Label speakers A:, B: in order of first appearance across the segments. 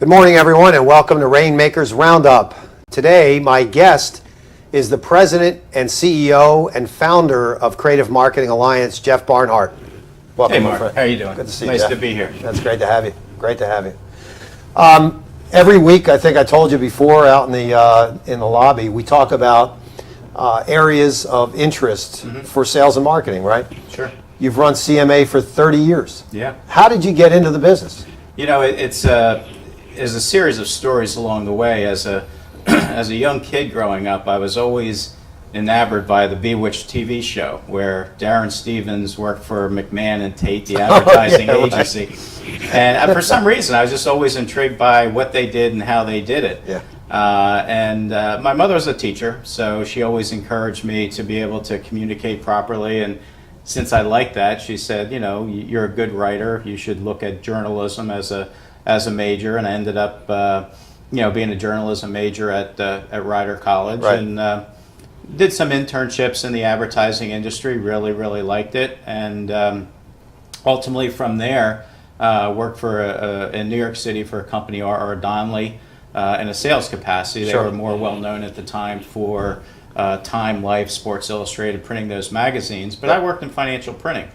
A: Good morning, everyone, and welcome to Rainmaker's Roundup. Today, my guest is the president and CEO and founder of Creative Marketing Alliance, Jeff Barnhart.
B: Welcome, hey, Mark. How are you doing?
A: Good to see you,
B: Nice
A: Jeff.
B: to be here.
A: That's great to have you. Great to have you. Every week, I think I told you before, out in the lobby, we talk about areas of interest for sales and marketing, right?
B: Sure.
A: You've run CMA for 30 years.
B: Yeah.
A: How did you get into the business?
B: You know, it's a series of stories along the way. As a as a young kid growing up, I was always enamored by the Bewitched TV show, where Darren Stevens worked for McMahon and Tate, the advertising agency. Right. And for some reason, I was just always intrigued by what they did and how they did it.
A: Yeah.
B: My mother was a teacher, so she always encouraged me to be able to communicate properly. And since I liked that, she said, you know, you're a good writer. You should look at journalism as a major. And I ended up, being a journalism major at Rider College.
A: Right.
B: And did some internships in the advertising industry. Really liked it. And ultimately from there, worked for in New York City for a company, R.R. Donnelley, in a sales capacity. They were more well known at the time for Time, Life, Sports Illustrated, printing those magazines. But I worked in financial printing.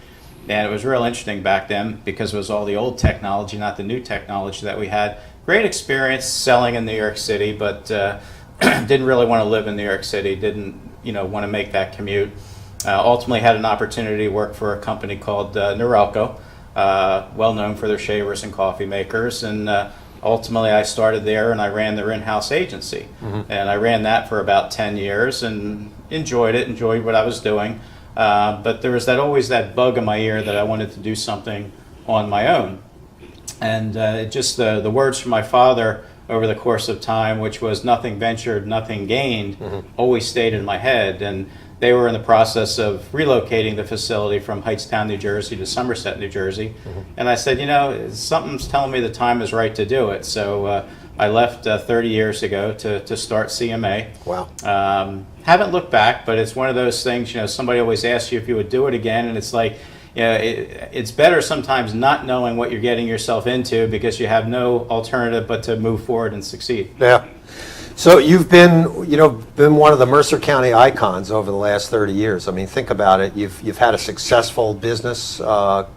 B: And it was real interesting back then because it was all the old technology, not the new technology that we had. Great experience selling in New York City, but didn't really want to live in New York City, didn't want to make that commute. Ultimately had an opportunity to work for a company called Norelco, well known for their shavers and coffee makers. And ultimately I started there and I ran their in-house agency. And I ran that for about 10 years and enjoyed what I was doing. But there was always that bug in my ear that I wanted to do something on my own. And the words from my father over the course of time, which was nothing ventured, nothing gained, always stayed in my head. And they were in the process of relocating the facility from Hightstown, New Jersey to Somerset, New Jersey. And I said, something's telling me the time is right to do it. So I left 30 years ago to start CMA.
A: Wow.
B: Haven't looked back, but it's one of those things, somebody always asks you if you would do it again, and it's like, it's better sometimes not knowing what you're getting yourself into because you have no alternative but to move forward and succeed.
A: Yeah. So you've been one of the Mercer County icons over the last 30 years. I mean, think about it. You've had a successful business.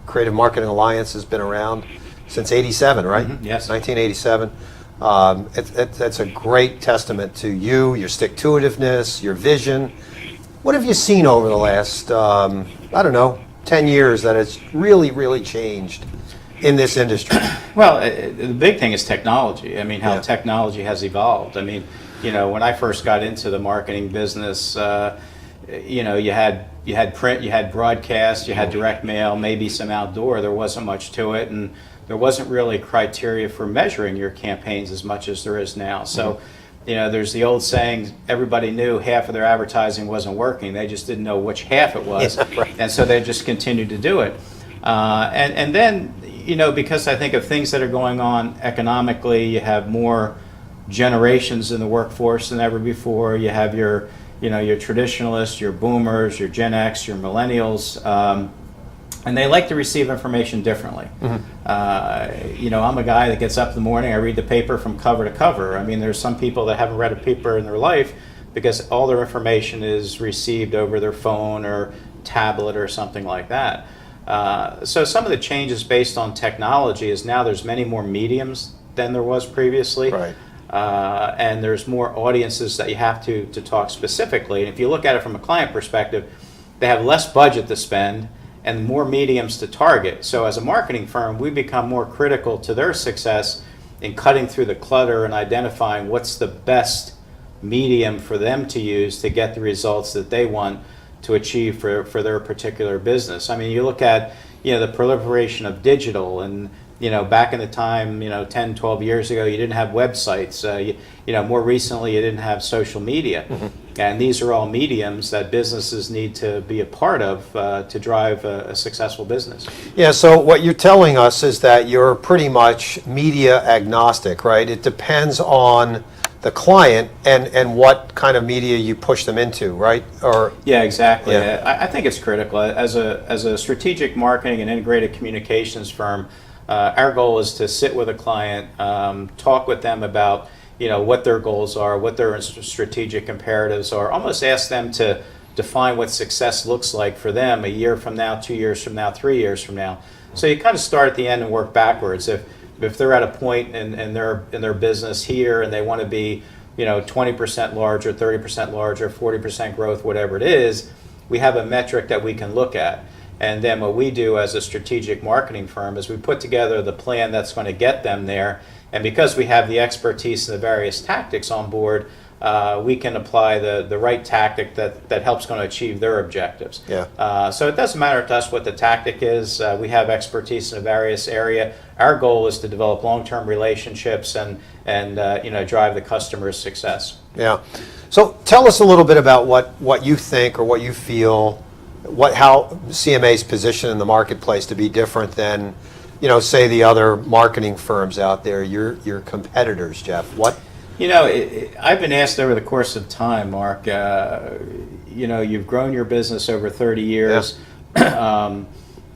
A: Creative Marketing Alliance has been around since '87, right?
B: Yes.
A: 1987. It's a great testament to you, your stick-to-itiveness, your vision. What have you seen over the last, 10 years that has really changed in this industry?
B: Well, the big thing is technology. I mean, how technology has evolved. I mean, when I first got into the marketing business, you had print, you had broadcast, you had direct mail, maybe some outdoor. There wasn't much to it, and there wasn't really criteria for measuring your campaigns as much as there is now. So, there's the old saying, everybody knew half of their advertising wasn't working. They just didn't know which half it was.
A: Yeah, right.
B: And so they just continued to do it. And then, because I think of things that are going on economically, you have more generations in the workforce than ever before. You have your traditionalists, your boomers, your Gen X, your millennials, and they like to receive information differently. I'm a guy that gets up in the morning, I read the paper from cover to cover. I mean, there's some people that haven't read a paper in their life because all their information is received over their phone or tablet or something like that. So some of the changes based on technology is now there's many more mediums than there was previously.
A: Right.
B: And there's more audiences that you have to talk specifically. And if you look at it from a client perspective, they have less budget to spend and more mediums to target. So as a marketing firm, we become more critical to their success in cutting through the clutter and identifying what's the best medium for them to use to get the results that they want to achieve for their particular business. I mean, you look at the proliferation of digital, and back in the time 10, 12 years ago, you didn't have websites. More recently, you didn't have social media. And these are all mediums that businesses need to be a part of to drive a successful business.
A: Yeah, so what you're telling us is that you're pretty much media agnostic, right? It depends on the client and what kind of media you push them into, right?
B: Yeah, exactly. I think it's critical. As a strategic marketing and integrated communications firm, Our goal is to sit with a client, talk with them about what their goals are, what their strategic imperatives are, almost ask them to define what success looks like for them a year from now, 2 years from now, 3 years from now. So you kind of start at the end and work backwards. If they're at a point in their business here and they want to be 20% larger, 30% larger, 40% growth, whatever it is, we have a metric that we can look at. And then what we do as a strategic marketing firm is we put together the plan that's going to get them there. And because we have the expertise and the various tactics on board, we can apply the right tactic that helps going to achieve their objectives.
A: Yeah.
B: So it doesn't matter to us what the tactic is. We have expertise in a various area. Our goal is to develop long-term relationships and drive the customer's success.
A: Yeah. So tell us a little bit about what you think or what you feel, how CMA's position in the marketplace to be different than, say the other marketing firms out there, your competitors, Jeff. What?
B: I've been asked over the course of time, Mark, you've grown your business over 30 years. Yeah.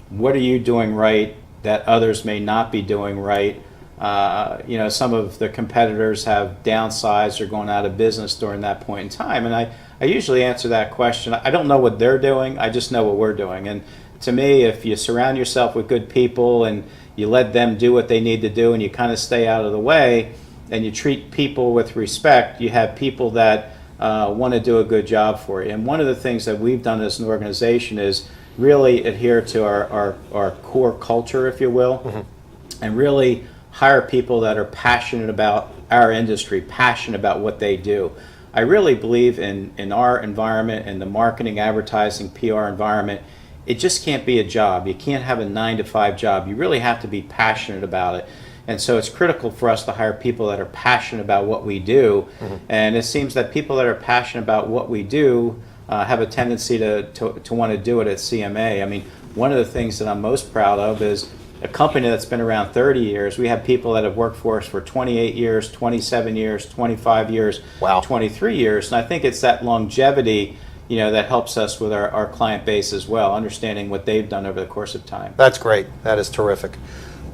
B: What are you doing right that others may not be doing right? Some of the competitors have downsized or gone out of business during that point in time. And I usually answer that question. I don't know what they're doing. I just know what we're doing. And to me, if you surround yourself with good people and you let them do what they need to do and you kind of stay out of the way and you treat people with respect, you have people that want to do a good job for you. And one of the things that we've done as an organization is really adhere to our core culture, if you will, mm-hmm. and really hire people that are passionate about our industry, passionate about what they do. I really believe in our environment, in the marketing, advertising, PR environment. It just can't be a job. You can't have a 9-to-5 job. You really have to be passionate about it. And so it's critical for us to hire people that are passionate about what we do. Mm-hmm. And it seems that people that are passionate about what we do have a tendency to want to do it at CMA. I mean, one of the things that I'm most proud of is a company that's been around 30 years. We have people that have worked for us for 28 years, 27 years, 25 years, wow. 23 years. And I think it's that longevity that helps us with our client base as well, understanding what they've done over the course of time.
A: That's great. That is terrific.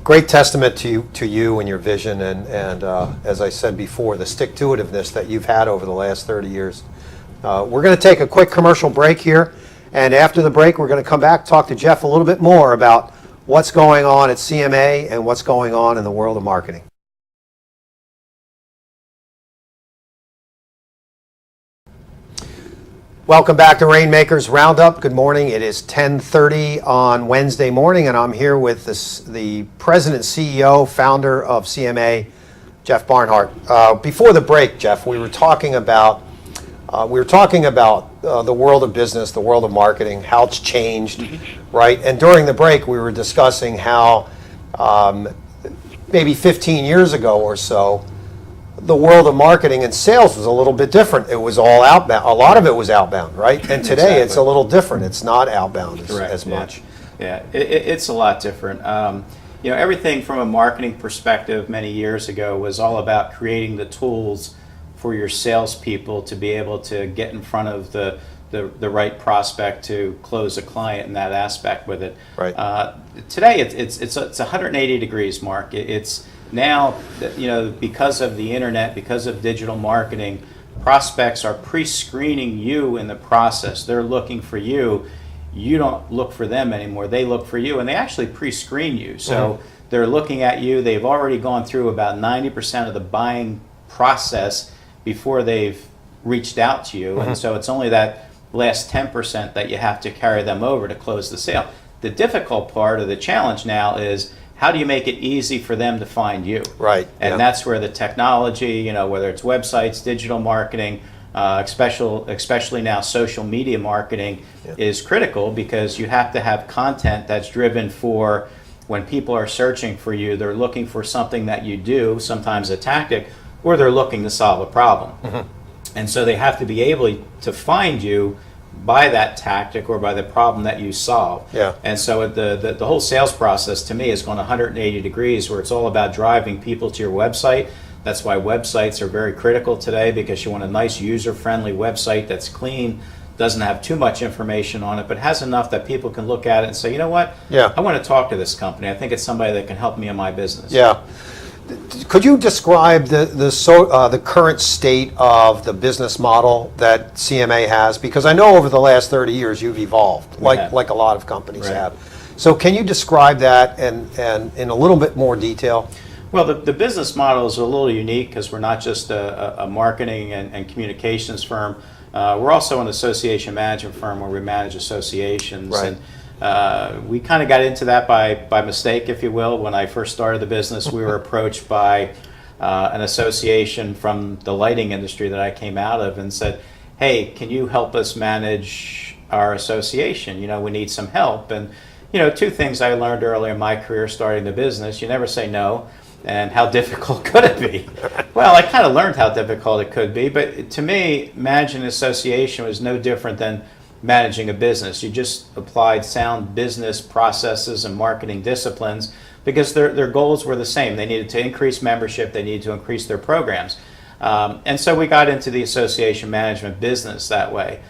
A: Great testament to you and your vision and as I said before, the stick-to-itiveness that you've had over the last 30 years. We're going to take a quick commercial break here, and after the break we're going to come back, talk to Jeff a little bit more about what's going on at CMA and what's going on in the world of marketing. Welcome back to Rainmaker's Roundup. Good morning. It is 10:30 on Wednesday morning, and I'm here with the president, CEO, founder of CMA, Jeff Barnhart. Before the break, Jeff, we were talking about the world of business, the world of marketing, how it's changed, mm-hmm. right? And during the break, we were discussing how maybe 15 years ago or so, the world of marketing and sales was a little bit different. It was all outbound. A lot of it was outbound, right? And today exactly. It's a little different. It's not outbound as much.
B: Yeah, it's a lot different. Everything from a marketing perspective many years ago was all about creating the tools for your salespeople to be able to get in front of the right prospect to close a client in that aspect with it.
A: Right.
B: Today it's 180 degrees, Mark. It's now, because of the internet, because of digital marketing, prospects are pre-screening you in the process. They're looking for you. You don't look for them anymore. They look for you, and they actually pre-screen you. So mm-hmm. they're looking at you. They've already gone through about 90% of the buying process before they've reached out to you. Mm-hmm. And so it's only that last 10% that you have to carry them over to close the sale. The difficult part of the challenge now is, how do you make it easy for them to find you?
A: Right.
B: And that's where the technology, whether it's websites, digital marketing, especially now social media marketing is critical, because you have to have content that's driven for when people are searching for you, they're looking for something that you do, sometimes a tactic, or they're looking to solve a problem. Mm-hmm. And so they have to be able to find you by that tactic or by the problem that you solve.
A: Yeah.
B: And so the whole sales process to me is going 180 degrees, where it's all about driving people to your website. That's why websites are very critical today, because you want a nice user-friendly website that's clean, doesn't have too much information on it, but has enough that people can look at it and say, you know what,
A: Yeah.
B: I want to talk to this company. I think it's somebody that can help me in my business.
A: Yeah. Could you describe the current state of the business model that CMA has? Because I know over the last 30 years you've evolved, like a lot of companies
B: Right.
A: have. So can you describe that and in a little bit more detail?
B: Well, the business model is a little unique because we're not just a marketing and communications firm. We're also an association management firm where we manage associations.
A: Right.
B: And we kind of got into that by mistake, if you will. When I first started the business, we were approached by an association from the lighting industry that I came out of and said, hey, can you help us manage our association? You know, we need some help. And, you know, two things I learned early in my career starting the business: you never say no. And how difficult could it be? Well, I kind of learned how difficult it could be, but to me, managing an association was no different than managing a business. You just applied sound business processes and marketing disciplines because their goals were the same. They needed to increase membership, they needed to increase their programs. And so we got into the association management business that way.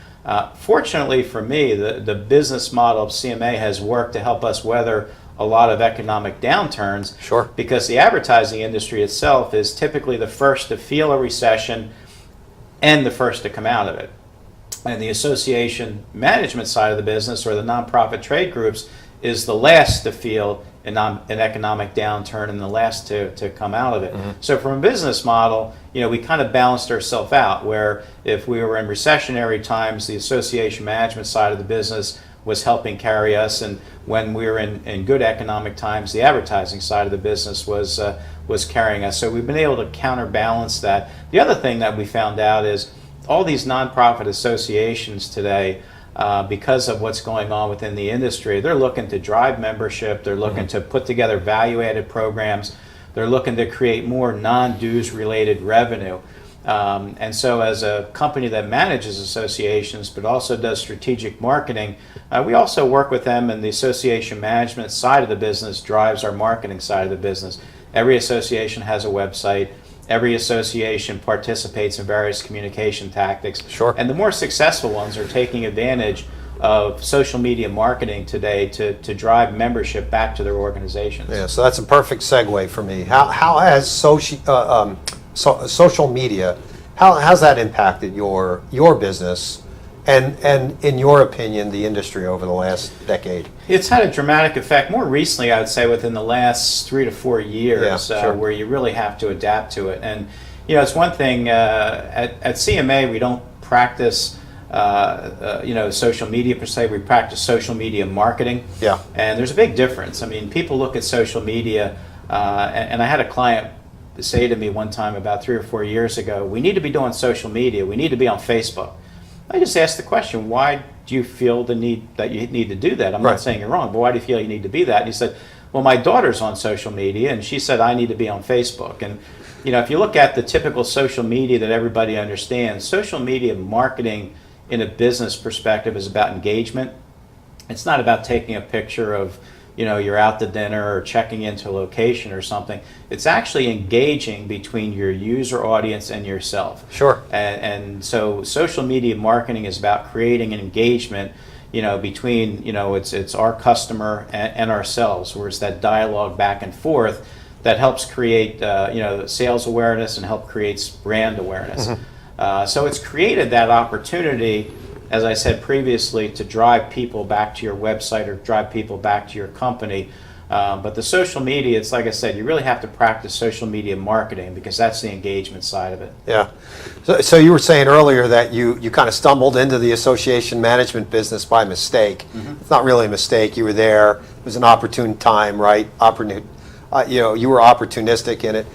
B: Fortunately for me, the business model of CMA has worked to help us weather a lot of economic downturns.
A: Sure.
B: Because the advertising industry itself is typically the first to feel a recession and the first to come out of it. And the association management side of the business, or the nonprofit trade groups, is the last to feel an economic downturn and the last to come out of it. Mm-hmm. So from a business model, you know, we kind of balanced ourselves out, where if we were in recessionary times, the association management side of the business was helping carry us, and when we were in good economic times, the advertising side of the business was carrying us. So we've been able to counterbalance that. The other thing that we found out is all these nonprofit associations today, because of what's going on within the industry, they're looking to drive membership, they're looking to put together value-added programs, they're looking to create more non-dues related revenue. And so as a company that manages associations but also does strategic marketing, we also work with them, and the association management side of the business drives our marketing side of the business. Every association has a website. Every association participates in various communication tactics.
A: Sure.
B: And the more successful ones are taking advantage of social media marketing today to drive membership back to their organizations.
A: Yeah, so that's a perfect segue for me. How has social media, how's that impacted your business and in your opinion, the industry over the last decade?
B: It's had a dramatic effect. More recently, I would say within the last 3 to 4 years,
A: Yeah, sure.
B: where you really have to adapt to it. And you know, it's one thing at CMA, we don't practice social media per se. We practice social media marketing.
A: Yeah.
B: And there's a big difference. I mean, people look at social media, and I had a client say to me one time about 3 or 4 years ago, we need to be doing social media. We need to be on Facebook. I just asked the question, why do you feel the need that you need to do that? I'm
A: Right.
B: not saying you're wrong, but why do you feel you need to be that? And he said, well, my daughter's on social media, and she said I need to be on Facebook. And you know, if you look at the typical social media that everybody understands, social media marketing in a business perspective is about engagement. It's not about taking a picture of, you know, you're out to dinner or checking into a location or something. It's actually engaging between your user audience and yourself.
A: Sure.
B: And so social media marketing is about creating an engagement, you know, between, you know, it's our customer and ourselves, where it's that dialogue back and forth that helps create, sales awareness and help creates brand awareness. Mm-hmm. So it's created that opportunity, as I said previously, to drive people back to your website or drive people back to your company. But the social media, it's like I said, you really have to practice social media marketing because that's the engagement side of it.
A: Yeah. So you were saying earlier that you kind of stumbled into the association management business by mistake. Mm-hmm. It's not really a mistake. You were there. It was an opportune time, right? You were opportunistic in it.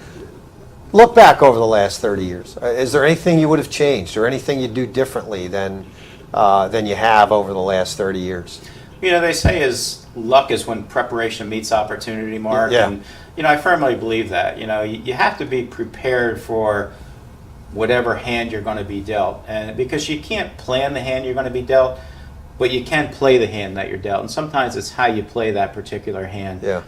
A: Look back over the last 30 years. Is there anything you would have changed or anything you'd do differently than you have over the last 30 years?
B: You know, they say luck is when preparation meets opportunity, Mark.
A: Yeah.
B: And, you know, I firmly believe that. You know, you have to be prepared for whatever hand you're going to be dealt. And because you can't plan the hand you're going to be dealt, but you can play the hand that you're dealt, and sometimes it's how you play that particular hand.
A: Yeah.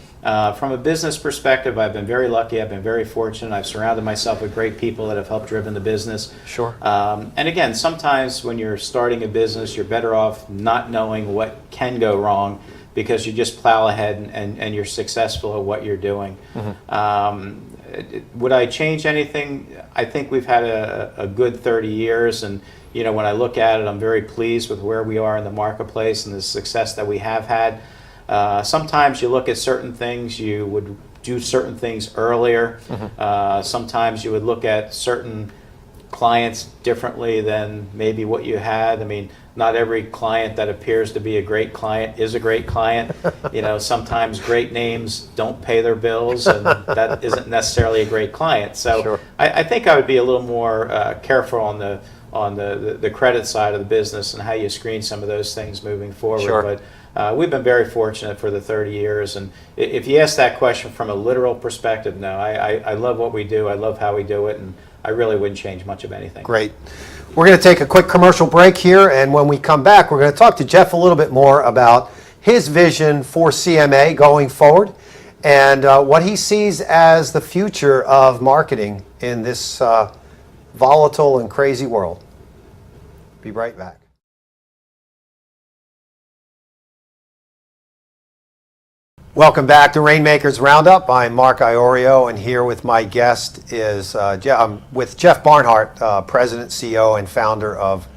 B: From a business perspective, I've been very lucky. I've been very fortunate. I've surrounded myself with great people that have helped driven the business.
A: Sure.
B: And again, sometimes when you're starting a business, you're better off not knowing what can go wrong, because you just plow ahead and you're successful at what you're doing. Would I change anything? I think we've had a good 30 years, and when I look at it, I'm very pleased with where we are in the marketplace and the success that we have had. Sometimes you look at certain things, you would do certain things earlier. Sometimes you would look at certain clients differently than maybe what you had. I mean, not every client that appears to be a great client is a great client. Sometimes great names don't pay their bills, and that isn't necessarily a great client. So
A: Sure.
B: I think I would be a little more careful on the credit side of the business and how you screen some of those things moving forward.
A: Sure.
B: But we've been very fortunate for the 30 years. And if you ask that question from a literal perspective, no, I love what we do. I love how we do it, and I really wouldn't change much of anything.
A: Great. We're going to take a quick commercial break here, and when we come back, we're going to talk to Jeff a little bit more about his vision for CMA going forward and what he sees as the future of marketing in this volatile and crazy world. Be right back. Welcome back to Rainmaker's Roundup. I'm Mark Iorio, and here with my guest is I'm with Jeff Barnhart, President, CEO, and founder of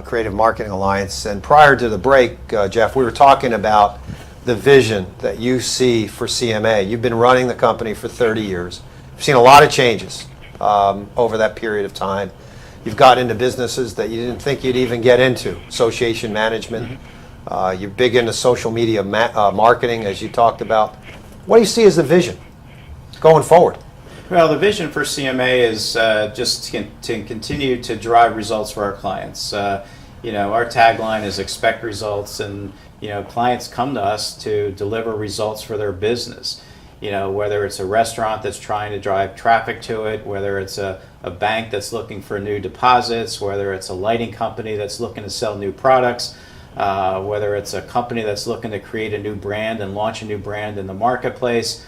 A: Creative Marketing Alliance. And prior to the break, Jeff, we were talking about the vision that you see for CMA. You've been running the company for 30 years. You've seen a lot of changes over that period of time. You've got into businesses that you didn't think you'd even get into, association management. You're big into social media marketing, as you talked about. What do you see as the vision going forward?
B: Well, the vision for CMA is just to continue to drive results for our clients. Our tagline is expect results, and clients come to us to deliver results for their business. Whether it's a restaurant that's trying to drive traffic to it, whether it's a bank that's looking for new deposits, whether it's a lighting company that's looking to sell new products, whether it's a company that's looking to create a new brand and launch a new brand in the marketplace,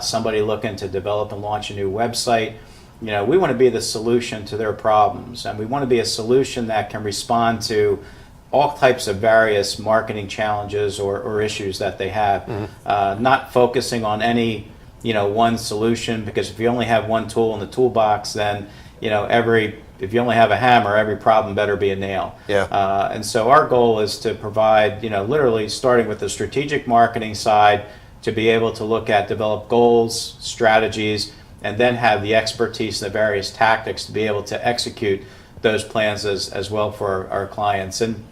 B: somebody looking to develop and launch a new website. We want to be the solution to their problems, and we want to be a solution that can respond to all types of various marketing challenges or issues that they have. Not focusing on any one solution, because if you only have one tool in the toolbox, then if you only have a hammer, every problem better be a nail.
A: Yeah.
B: And so our goal is to provide, literally starting with the strategic marketing side, to be able to develop goals, strategies, and then have the expertise and the various tactics to be able to execute those plans as well for our clients. And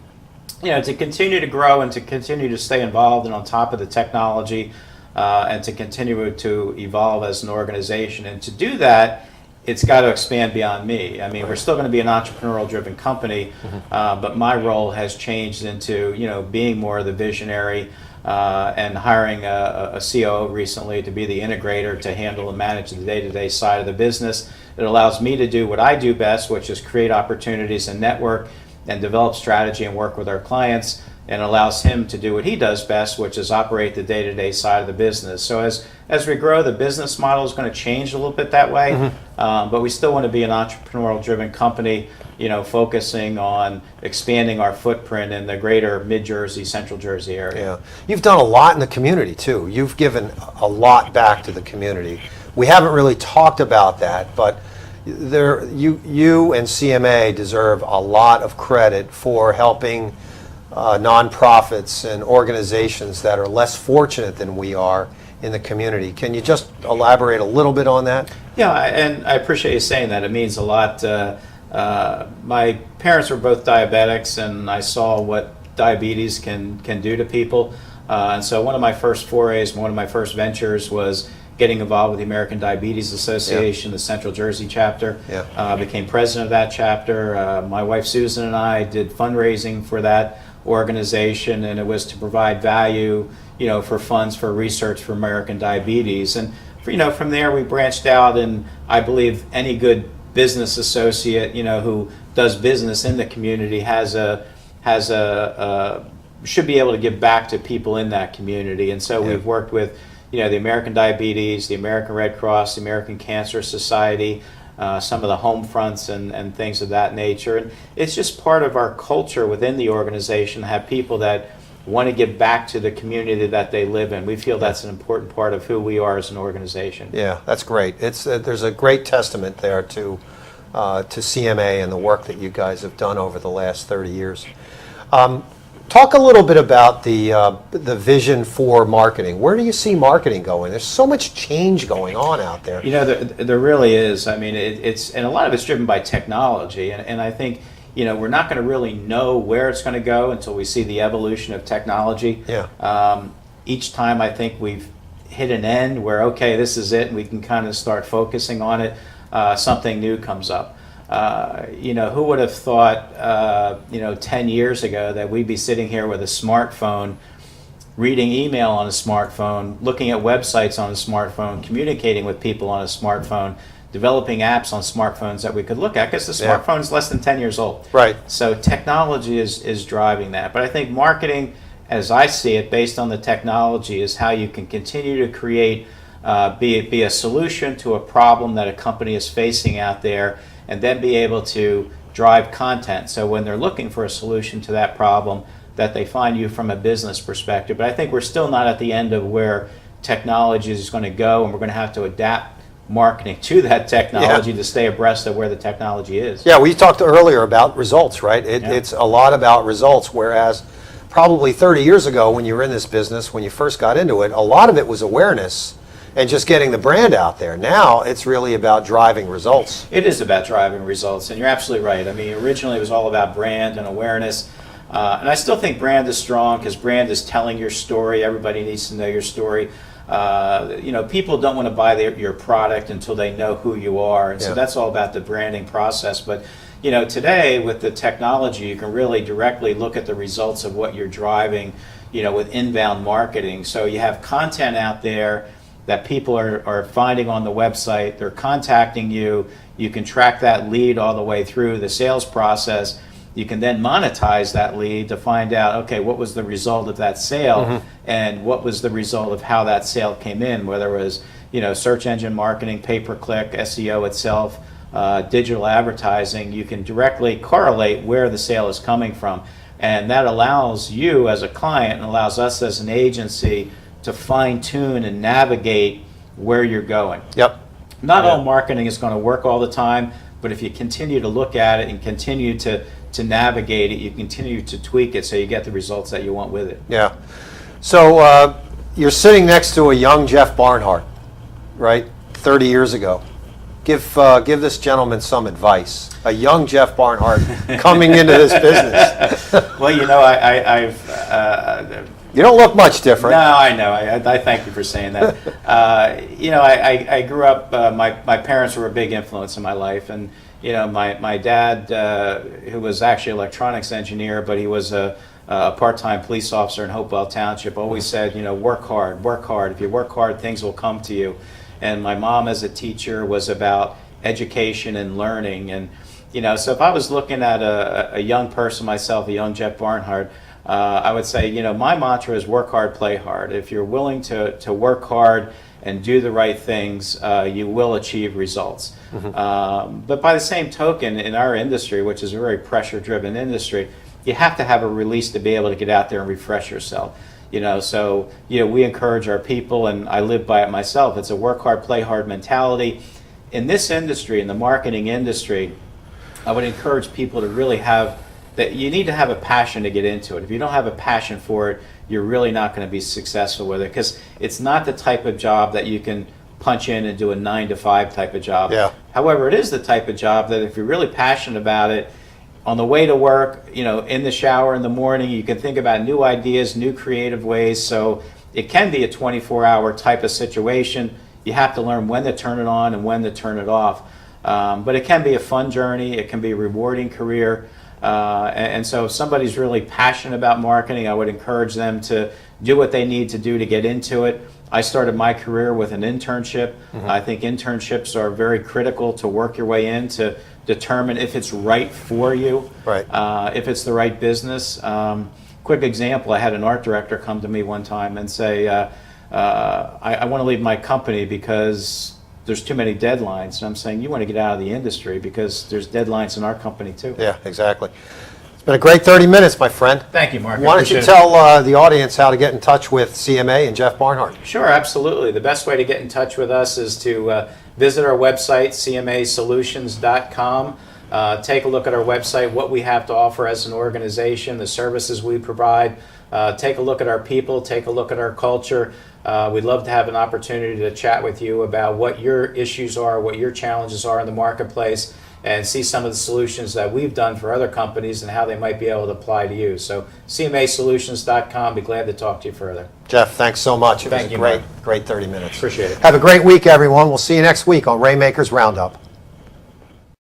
B: to continue to grow and to continue to stay involved and on top of the technology, and to continue to evolve as an organization. And to do that, it's got to expand beyond me. I mean, we're still going to be an entrepreneurial-driven company, but my role has changed into being more of the visionary, and hiring a COO recently to be the integrator to handle and manage the day-to-day side of the business. It allows me to do what I do best, which is create opportunities and network and develop strategy and work with our clients, and allows him to do what he does best, which is operate the day-to-day side of the business. So as we grow, the business model is going to change a little bit that way, but we still want to be an entrepreneurial-driven company, focusing on expanding our footprint in the greater Mid-Jersey, Central Jersey area.
A: Yeah. You've done a lot in the community, too. You've given a lot back to the community. We haven't really talked about that, but you and CMA deserve a lot of credit for helping nonprofits and organizations that are less fortunate than we are in the community. Can you just elaborate a little bit on that?
B: Yeah, and I appreciate you saying that. It means a lot. My parents were both diabetics, and I saw what diabetes can do to people. And so one of my first forays, one of my first ventures was getting involved with the American Diabetes Association, the Central Jersey chapter. Became president of that chapter. My wife Susan and I did fundraising for that organization, and it was to provide value, for funds for research for American diabetes. And from there we branched out, and I believe any good business associate, who does business in the community has a has should be able to give back to people in that community. And so we've worked with, the American Diabetes, the American Red Cross, the American Cancer Society, some of the home fronts and things of that nature. And it's just part of our culture within the organization to have people that want to give back to the community that they live in. We feel that's an important part of who we are as an organization.
A: Yeah, that's great. It's there's a great testament there to CMA and the work that you guys have done over the last 30 years. Talk a little bit about the vision for marketing. Where do you see marketing going? There's so much change going on out there.
B: There really is. I mean, it's and a lot of it's driven by technology, and I think we're not going to really know where it's going to go until we see the evolution of technology.
A: Yeah.
B: Each time I think we've hit an end where, okay, this is it, and we can kind of start focusing on it, something new comes up. Who would have thought, 10 years ago that we'd be sitting here with a smartphone, reading email on a smartphone, looking at websites on a smartphone, communicating with people on a smartphone, developing apps on smartphones that we could look at, because the smartphone is less than 10 years old.
A: Right.
B: So technology is driving that. But I think marketing, as I see it, based on the technology, is how you can continue to create, be a solution to a problem that a company is facing out there, and then be able to drive content. So when they're looking for a solution to that problem, that they find you from a business perspective. But I think we're still not at the end of where technology is going to go, and we're going to have to adapt marketing to that technology to stay abreast of where the technology is.
A: Yeah, we talked earlier about results, right? It's a lot about results, whereas probably 30 years ago when you were in this business, when you first got into it, a lot of it was awareness and just getting the brand out there. Now it's really about driving results.
B: It is about driving results, and you're absolutely right. I mean, originally it was all about brand and awareness, and I still think brand is strong because brand is telling your story. Everybody needs to know your story. People don't want to buy your product until they know who you are, and so that's all about the branding process. But today with the technology, you can really directly look at the results of what you're driving, with inbound marketing. So you have content out there that people are finding on the website. They're contacting you. You can track that lead all the way through the sales process. You can then monetize that lead to find out, okay, what was the result of that sale, and what was the result of how that sale came in, whether it was search engine marketing, pay-per-click, SEO itself, digital advertising. You can directly correlate where the sale is coming from, and that allows you as a client and allows us as an agency to fine-tune and navigate where you're going.
A: Yep.
B: Not all marketing is going to work all the time, but if you continue to look at it and continue to navigate it, you continue to tweak it so you get the results that you want with it.
A: Yeah. So you're sitting next to a young Jeff Barnhart, right? 30 years ago. Give this gentleman some advice. A young Jeff Barnhart coming into this business.
B: Well, I've
A: you don't look much different.
B: No, I know. I thank you for saying that. I grew up. My parents were a big influence in my life, and my dad, who was actually an electronics engineer, but he was a part-time police officer in Hopewell Township, always said, work hard, work hard. If you work hard, things will come to you. And my mom, as a teacher, was about education and learning. And so if I was looking at a young person myself, a young Jeff Barnhart, I would say, my mantra is work hard, play hard. If you're willing to work hard and do the right things, you will achieve results. But by the same token, in our industry, which is a very pressure-driven industry, you have to have a release to be able to get out there and refresh yourself. So we encourage our people, and I live by it myself. It's a work hard, play hard mentality. In this industry, in the marketing industry, I would encourage people to really have that. You need to have a passion to get into it. If you don't have a passion for it, you're really not going to be successful with it, because it's not the type of job that you can punch in and do a 9-to-5 type of job.
A: Yeah.
B: However, it is the type of job that if you're really passionate about it, on the way to work, in the shower in the morning, you can think about new ideas, new creative ways. So it can be a 24-hour type of situation. You have to learn when to turn it on and when to turn it off. But it can be a fun journey. It can be a rewarding career. And so if somebody's really passionate about marketing, I would encourage them to do what they need to do to get into it. I started my career with an internship. I think internships are very critical to work your way in to determine if it's right for you,
A: Right.
B: if it's the right business. Quick example, I had an art director come to me one time and say, I want to leave my company because there's too many deadlines. And I'm saying, you want to get out of the industry because there's deadlines in our company too.
A: Yeah, exactly. It's been a great 30 minutes, my friend.
B: Thank you, Mark. I
A: Why don't you
B: appreciate it.
A: tell the audience how to get in touch with CMA and Jeff Barnhart?
B: Sure, absolutely. The best way to get in touch with us is to visit our website, cmasolutions.com. Take a look at our website, what we have to offer as an organization, the services we provide. Take a look at our people, take a look at our culture. We'd love to have an opportunity to chat with you about what your issues are, what your challenges are in the marketplace, and see some of the solutions that we've done for other companies and how they might be able to apply to you. So CMAsolutions.com, be glad to talk to you further.
A: Jeff, thanks so much. It
B: Thank
A: was
B: you,
A: a great,
B: Mark.
A: great 30 minutes.
B: Appreciate it.
A: Have a great week, everyone. We'll see you next week on Rainmaker's Roundup.